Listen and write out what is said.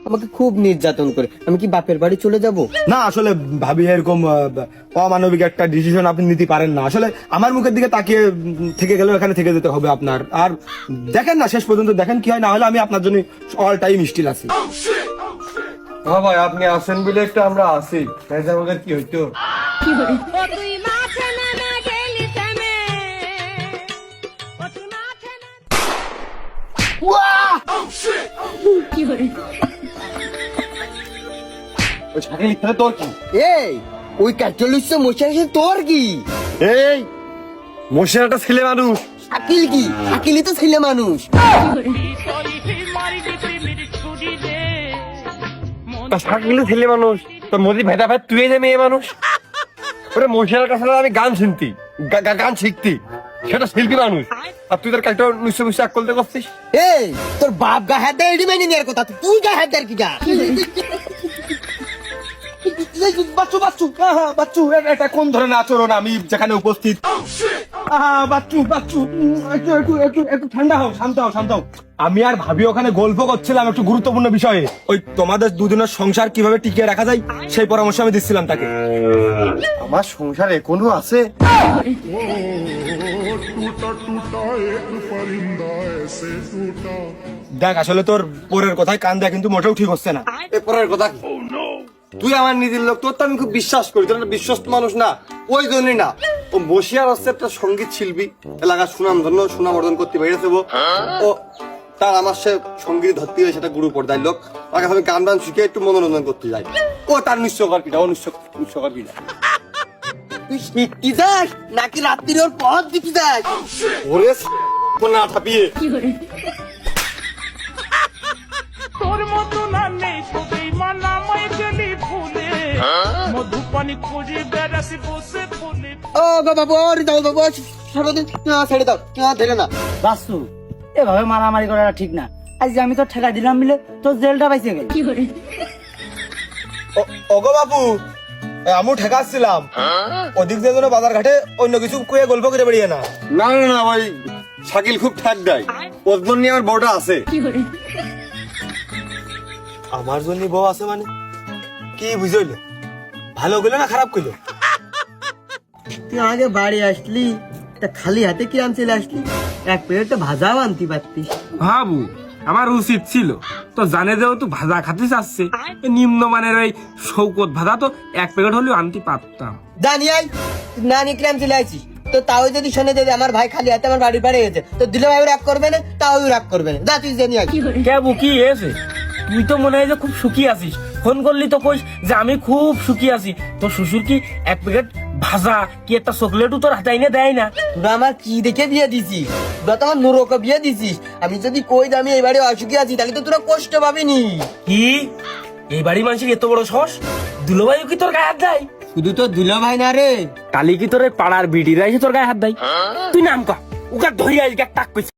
আমাকে খুব নির্যাতন করে। আমি কি বাপের বাড়ি চলে যাব? না আসলে ভাবি এরকম অমানবিক একটা ডিসিশন আপনি নিতে পারেন না। আসলে আমার মুখের দিকে তাকিয়ে থেকে গেলেও এখানে থেকে যেতে হবে আপনার। আর দেখেন না শেষ পর্যন্ত দেখেন কি হয়, না হলে আমি আপনার জন্য অল টাইম স্টিল আছি। হ্যাঁ ভাই, আপনি আছেন বলে একটা আমরা আছি, আমাদের কি হইতো। তোর কি এই ওই ক্যাটালিস্ট মশাই তোর কি? এই মশার একটা ছেলে মানুষ, শাকিল কি? শাকিলই তো ছেলে মানুষ। শাকিল ছেলে মানুষ, তোর মোদি ভেদা ভাই তুই যে মেয়ে মানুষ। ওরে মশার কাছে আমি গান শুনতি, গান শিখতি, সেটা শিল্পী মানুষ। আর তুই তোর একটা নিশ্চয় বসে আক করতে করছিস। এই তোর বাপ গা হাত দেয় এডি মেনে নেওয়ার কথা, তুই গা হাত দেয় কি গা? বাচ্চু বাচ্চু বাচ্চু, এটা কোন ধরনের আচরণ আমি যেখানে উপস্থিত? বাচ্চু বাচ্চু, একটু একটু একটু একটু ঠান্ডা হও, শান্ত হও, শান্ত হও। আমি আর ভাবি ওখানে গল্প করছিলাম একটু গুরুত্বপূর্ণ বিষয়ে। ওই তোমাদের দুজনের সংসার কিভাবে টিকিয়ে রাখা যায় সেই পরামর্শ আমি দিচ্ছিলাম তাকে। আমার সংসার এখনো আছে। দেখ আসলে তোর পরের কথায় কান দেয়া কিন্তু মোটেও ঠিক হচ্ছে না। পরের কথা কি? তুই আমার নিজের লোক, তোর তো আমি খুব বিশ্বাস করি, তোর একটা বিশ্বস্ত মানুষ না। ওই জন্যই না, ও বসিয়ার হচ্ছে একটা সঙ্গীত শিল্পী, এলাকার সুনাম ধন্য সুনাম অর্জন করতে পেরেছে। ও তার আমার সে সঙ্গীত ধরতে হয়, সেটা গুরু পর্দায় লোক। তার কাছে আমি গান টান শিখে একটু মনোরঞ্জন করতে যাই। ও তার নিশ্চয়কর কিটা, ও নিশ্চয়কর কিটা। তুই শিখতে যাস নাকি রাত্রির ওর পথ দিতে যাস? ওরে না ছাপিয়ে তোর মতো না নেই তো বেইমান আমায় গেলি ভুলে মধুপানি খুঁজে বেড়াসি বসে ফুলে। ও গো বাবু, ওরে দাও বাবু, ছেড়ে দিন, ছেড়ে দাও, ধরে না। বাস্তু এভাবে মারামারি করাটা ঠিক না। আজ আমি তো ঠেকা দিলাম মিলে তোর জেলটা পাইছে গেল। ওগো বাবু, আমি ঠেকাচ্ছিলাম ওদিক দিয়ে যেন বাজার ঘাটে অন্য কিছু কুয়ে গল্প করে বেরিয়ে না। না না না ভাই, শাকিল খুব ঠেক দেয়, ওর জন্য আমার বউটা আছে। আমার জন্য বউ আছে মানে কি বুঝইলো? ভালো গেলো না খারাপ গেলো? তুই আগে বাড়ি আসলি তা খালি হাতে কি আম চলে আসলি? এক প্লেট ভাজাও আনতে পারতিস। ভাবু আমার উচিত ছিল তো, জানে যেহেতু ভাজা খাতে চাচ্ছে, নিম্নমানের ওই শৌকত ভাজা তো এক প্যাকেট হলেও আনতে পারতাম। দানিয়াল না নিকলাম চলে আসিস তো, তাও যদি শোনে যে আমার ভাই খালি হাতে আমার বাড়ির বাড়ি গেছে, তো দিলে ভাই রাগ করবে না, তাও রাগ করবে না। যা তুই জানিয়া কেবু কি এসে, তুই তো মনে হয় যে খুব সুখী আছিস। ফোন করলি তো কইস যে আমি খুব সুখী আছি। তোর শ্বশুর কি এক প্যাকেট ভাজা কি একটা চকলেটও তোর হাতে এনে দেয় না? তোরা আমার কি দেখে বিয়ে দিছিস? তোরা তো আমার নুরোকে বিয়ে দিছিস। আমি যদি কই যে আমি এই বাড়ি অসুখী আছি, তাহলে তো তোরা কষ্ট পাবিনি। কি এই বাড়ি মানুষের এত বড় সাহস? দুলোভাইও কি তোর গায়ে হাত দেয়? শুধু তো দুলা ভাই না রে, কালি কি তোর এই পাড়ার বিটিরা এসে তোর গায়ে হাত দেয়? তুই নাম কর, ওকে ধরিয়া আজকে টাক কইছে।